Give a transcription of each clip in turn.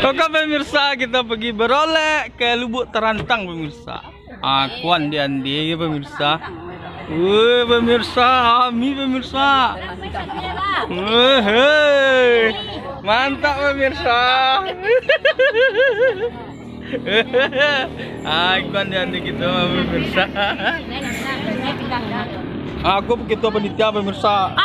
Oke pemirsa, kita pergi beroleh ke Lubuk Terantang pemirsa. Akuan Andi pemirsa. Pemirsa, Ami pemirsa. Mantap pemirsa. Akuan Andi kita pemirsa. Aku begitu penitia pemirsa.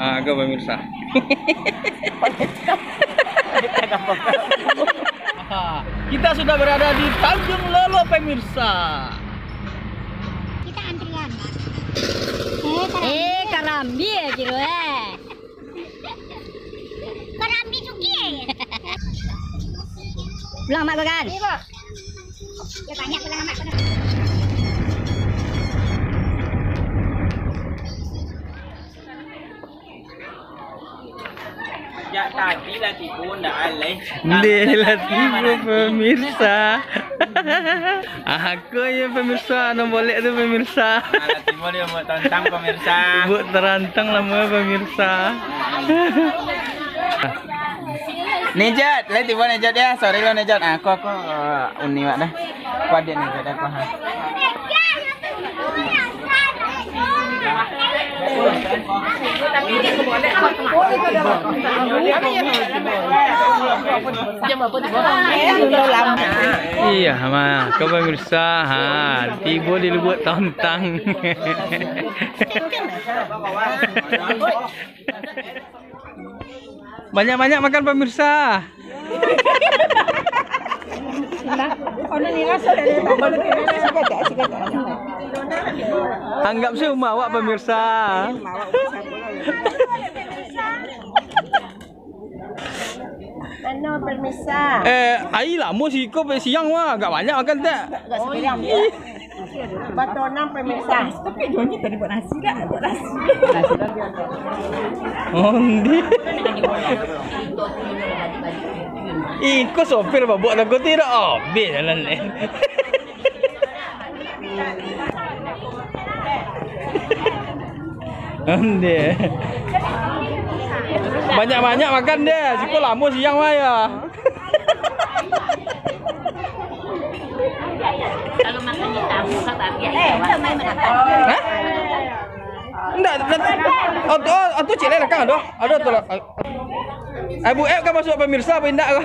Agak pemirsa. Kita sudah berada di Tanjung Lolo pemirsa. Kita antrian. Karambi ya kira Karambi cuki ya. Pulang mak kan? Iya, ya banyak pulang mak. Ya tadi lah tipu ndak alih. Dia tipu pemirsa. Aku ya pemirsa, boleh tu pemirsa. Tipu dia mau tentang pemirsa. Lubuk Terantang lama pemirsa. Nejat, lah tipu nejat ya. Sorry lo nejat. Aku uni mak dah. Kuat dia nejat aku. Iya, mah, kau pemirsa, tiba di Lubuk Terantang. Banyak-banyak makan pemirsa. Anggap sih awak pemirsa. Ano permisa? Air lama sih kau siang mah, agak banyak makan tak? Agak sekarang dia. Batonang permisa. Tapi doanya tadi buat nasi dah, buat nasi. Oh, ni. Kau sopir apa buat aku tidak habis jalan ni. Ande. Banyak-banyak makan deh. Siko lama siang mah ya. Kalau makan di tamu kata biasa. Main makan. Hah? Enggak, tu cik lain kan ada. Ada tu. Ibu F kan masuk pemirsa apa enggak kau?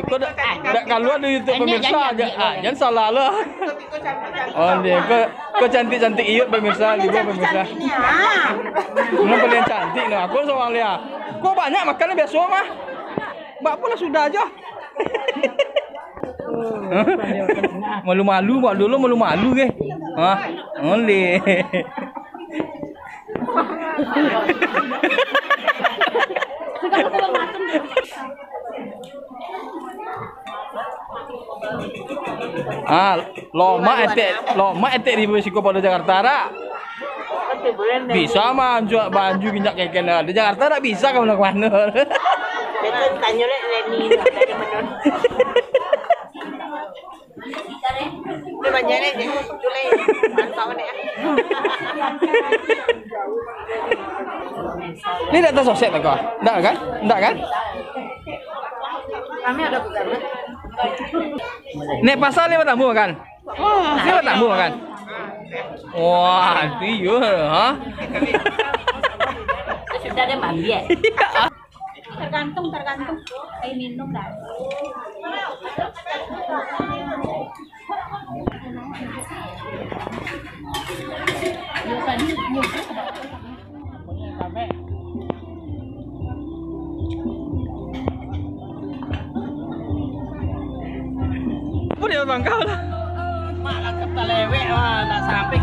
Kau dah keluar dari YouTube pemirsa aja. Jangan salah lah. Oh dia, kau cantik-cantik iut pemirsa, lihat pemirsa. Mana paling cantik no. Aku seorang lihat. Kau banyak makan biasa mah. Mbak pun sudah aja. Malu-malu, buat dulu malu-malu ke? Hah? Oleh. Loma etek di Siko pada Jakarta tak? Bisa mah baju minyak keken di Jakarta tak bisa kamu nak mana? Betul tanya Leni dari menun. Ini banyak ni, boleh mantap ni. Ni dah tahu sosial tak kau? Tak kan? Tak kan? Kami ada pegangan. Nek pasal ni tamu makan. Ni tamu makan. Wah, dia ha. Sudah ada mandi ya? Tergantung air minum dah. Apa dia bang kau lah? Malah kata lewek mah tak sampai.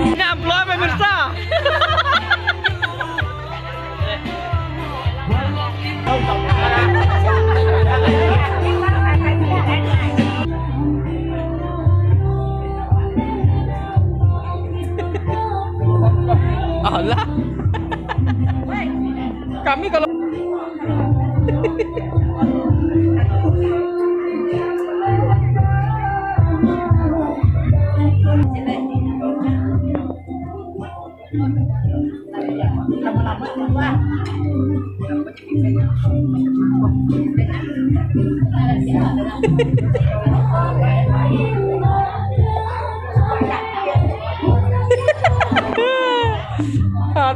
Ini upload pemirsa. kami kalau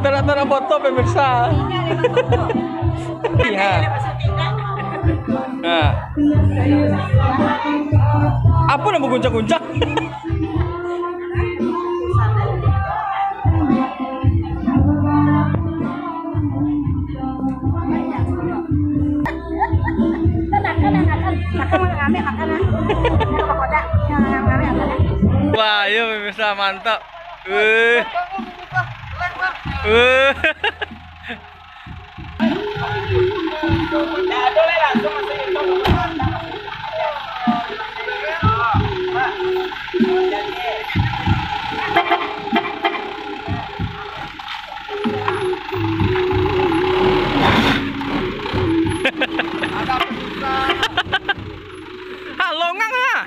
tera-tera foto pemirsa. Iya. Nah. Apa nama guncang-guncang? Wah, iya pemirsa mantap. Longang ah.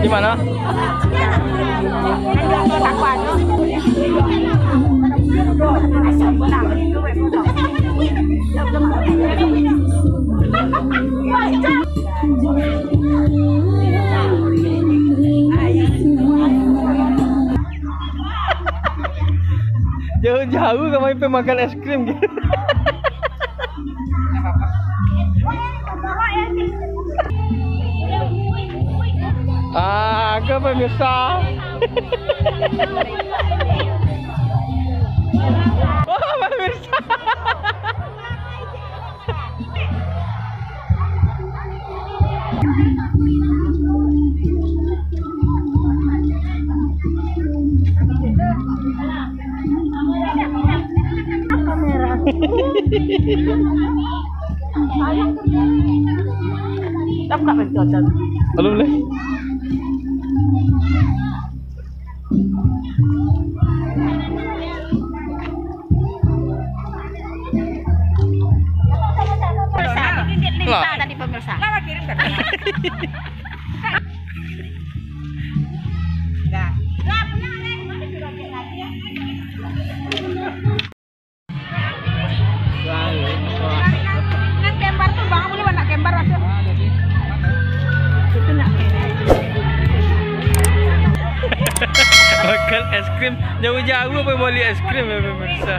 Di mana? Jauh-jauh kamu pengen makan es krim gitu. Ke pemirsa. Wah, pemirsa. Kamera. Tap nggak pencotan? Belum boleh. Lisa tadi pemirsa. Lama kirim kan? Kembar tuh bang, boleh mana kembar masuk? Itu nak. Makan es krim jauh-jauh apa boleh es krim ya pemirsa?